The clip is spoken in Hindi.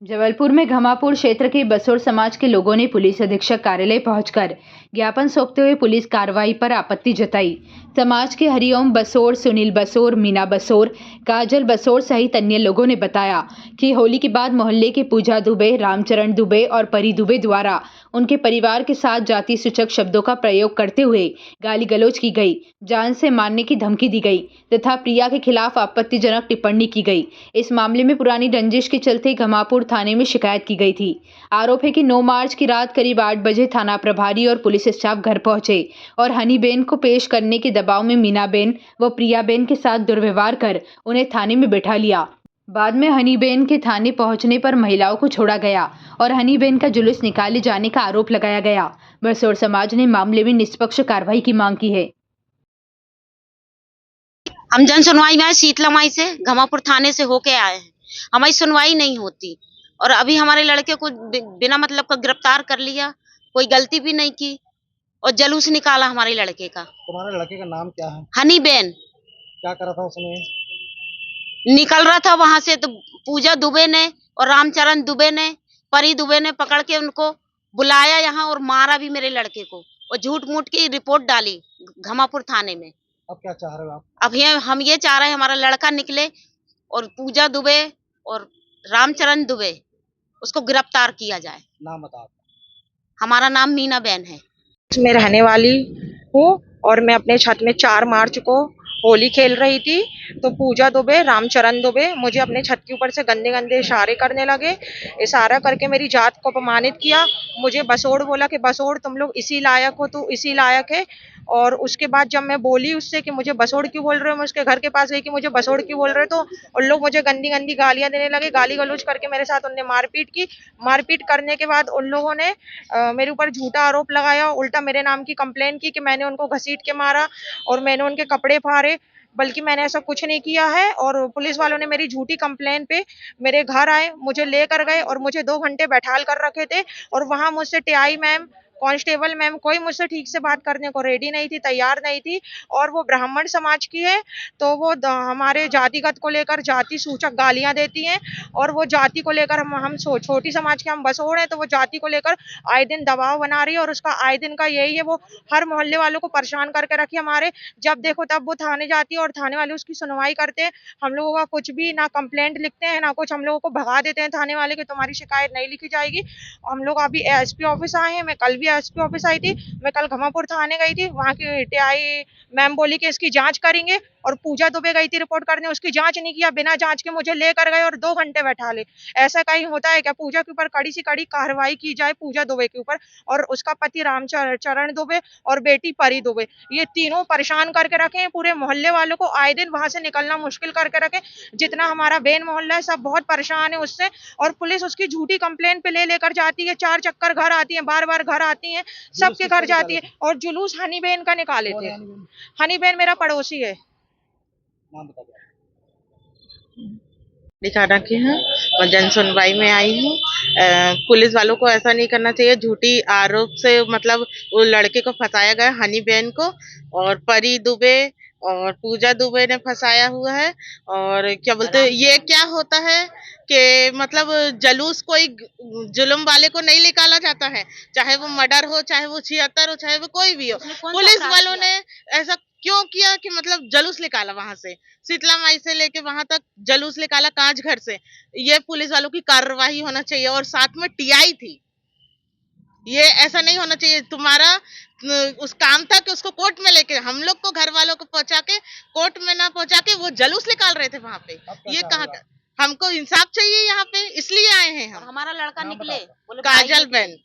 जबलपुर में घमापुर क्षेत्र के बसोर समाज के लोगों ने पुलिस अधीक्षक कार्यालय पहुंचकर ज्ञापन सौंपते हुए पुलिस कार्रवाई पर आपत्ति जताई। समाज के हरिओम बसोर, सुनील बसोर, मीना बसोर, काजल बसोर सहित अन्य लोगों ने बताया कि होली के बाद मोहल्ले के पूजा दुबे, रामचरण दुबे और परी दुबे द्वारा उनके परिवार के साथ जाति सूचक शब्दों का प्रयोग करते हुए गाली गलौज की गई, जान से मारने की धमकी दी गई तथा प्रिया के खिलाफ आपत्तिजनक टिप्पणी की गई। इस मामले में पुरानी रंजिश के चलते घमापुर थाने में शिकायत की गई थी। आरोप है कि 9 मार्च की रात करीब 8 बजे थाना प्रभारी और पुलिस स्टाफ घर पहुंचे और हनीबेन को पेश करने के दबाव में मीनाबेन व प्रियाबेन के साथ दुर्व्यवहार कर उन्हें थाने में बैठा लिया। बाद में हनीबेन के थाने पहुंचने पर महिलाओं को छोड़ा गया और हनीबेन का जुलूस निकाले जाने का आरोप लगाया गया। बसोर समाज ने मामले में निष्पक्ष कार्रवाई की मांग की है। हम जन सुनवाई में आए, शीतला माई से घमापुर थाने से होके आए हैं। हमारी सुनवाई नहीं होती और अभी हमारे लड़के को बिना मतलब का गिरफ्तार कर लिया, कोई गलती भी नहीं की और जलूस निकाला हमारे लड़के का। तुम्हारे लड़के का नाम क्या है? हनीबेन। क्या करा था उसने? निकल रहा था वहां से तो पूजा दुबे ने और रामचरण दुबे ने, परी दुबे ने पकड़ के उनको बुलाया यहाँ और मारा भी मेरे लड़के को और झूठ मूठ की रिपोर्ट डाली घमापुर थाने में। अब क्या चाह रहे हो आप? अब हम ये चाह रहे हैं हमारा लड़का निकले और पूजा दुबे और रामचरण दुबे उसको गिरफ्तार किया जाए। नाम बताओ। हमारा नाम मीना बेन है। में रहने वाली हूँ और मैं अपने छत में 4 मार्च को होली खेल रही थी तो पूजा दुबे, रामचरण दुबे मुझे अपने छत के ऊपर से गंदे गंदे इशारे करने लगे। इशारा करके मेरी जात को अपमानित किया। मुझे बसोड़ बोला कि बसोड़ तुम लोग इसी लायक हो, तू इसी लायक है। और उसके बाद जब मैं बोली उससे कि मुझे बसोड़ क्यों बोल रहे हो, मैं उसके घर के पास गई कि मुझे बसोड़ क्यों बोल रहे हो, तो उन लोग मुझे गंदी गंदी गालियां देने लगे। गाली गलौज करके मेरे साथ उनने मारपीट की। मारपीट करने के बाद उन लोगों ने मेरे ऊपर झूठा आरोप लगाया, उल्टा मेरे नाम की कंप्लेन की कि मैंने उनको घसीट के मारा और मैंने उनके कपड़े फाड़े, बल्कि मैंने ऐसा कुछ नहीं किया है। और पुलिस वालों ने मेरी झूठी कंप्लेन पे मेरे घर आए, मुझे लेकर गए और मुझे 2 घंटे बैठाल कर रखे थे और वहां मुझसे टीआई मैम, कांस्टेबल मैम कोई मुझसे ठीक से बात करने को रेडी नहीं थी, तैयार नहीं थी। और वो ब्राह्मण समाज की है तो वो हमारे जातिगत को लेकर जाति सूचक गालियां देती हैं और वो जाति को लेकर हम छोटी समाज के हम बसोड़ हैं तो वो जाति को लेकर आए दिन दबाव बना रही है और उसका आए दिन का यही है, वो हर मोहल्ले वालों को परेशान करके रखी हमारे। जब देखो तब वो थाने जाती है और थाने वाले उसकी सुनवाई करते हैं। हम लोगों का कुछ भी ना कंप्लेंट लिखते हैं ना कुछ, हम लोगों को भगा देते हैं थाने वाले कि तुम्हारी शिकायत नहीं लिखी जाएगी। हम लोग अभी एसपी ऑफिस आए हैं, मैं कल भी एसपी ऑफिस आई थी, मैं कल घमापुर थाने गई थी, वहां की टीआई मैम बोली कि इसकी जांच करेंगे। और पूजा दुबे गई थी रिपोर्ट करने, उसकी जांच नहीं किया, बिना जांच के मुझे लेकर गए और 2 घंटे बैठा ले। ऐसा कहीं होता है क्या? पूजा के ऊपर कड़ी से कड़ी कार्रवाई की जाए, पूजा दुबे के ऊपर और उसका पति रामचरण दुबे और बेटी परी दुबे, ये तीनों परेशान करके रखे हैं पूरे मोहल्ले वालों को, आए दिन वहां से निकलना मुश्किल करके रखे। जितना हमारा बेन मोहल्ला है सब बहुत परेशान है उससे और पुलिस उसकी झूठी कंप्लेन पे लेकर जाती है, 4 चक्कर घर आती है, बार बार घर आती है, सबके घर जाती है और जुलूस हनीबेन का निकाले थे। हनीबेन मेरा पड़ोसी है। नाम बताओ। दिखाना की है, मैं जन सुनवाई में आई हूँ। पुलिस वालों को ऐसा नहीं करना चाहिए। झूठी आरोप से मतलब वो लड़के को फंसाया गया, हनीबेन को, और परी दुबे और पूजा दुबे ने फंसाया हुआ है। और क्या बोलते हैं, ये क्या होता है कि मतलब जलूस कोई जुल्म वाले को नहीं निकाला जाता है, चाहे वो मर्डर हो, चाहे वो 76 हो, चाहे वो कोई भी हो। पुलिस वालों ने ऐसा क्यों किया कि मतलब जलूस निकाला वहां से, शीतला माई से लेके वहां तक जलूस निकाला कांच घर से। ये पुलिस वालों की कार्रवाई होना चाहिए और साथ में टीआई थी। ये ऐसा नहीं होना चाहिए। तुम्हारा उस काम था कि उसको कोर्ट में लेके, हम लोग को घर वालों को पहुंचा के कोर्ट में ना पहुंचा के वो जलूस निकाल रहे थे वहां पे। ये कहाँ का? हमको इंसाफ चाहिए यहाँ पे, इसलिए आए हैं हम। हमारा लड़का निकले, काजल बेन।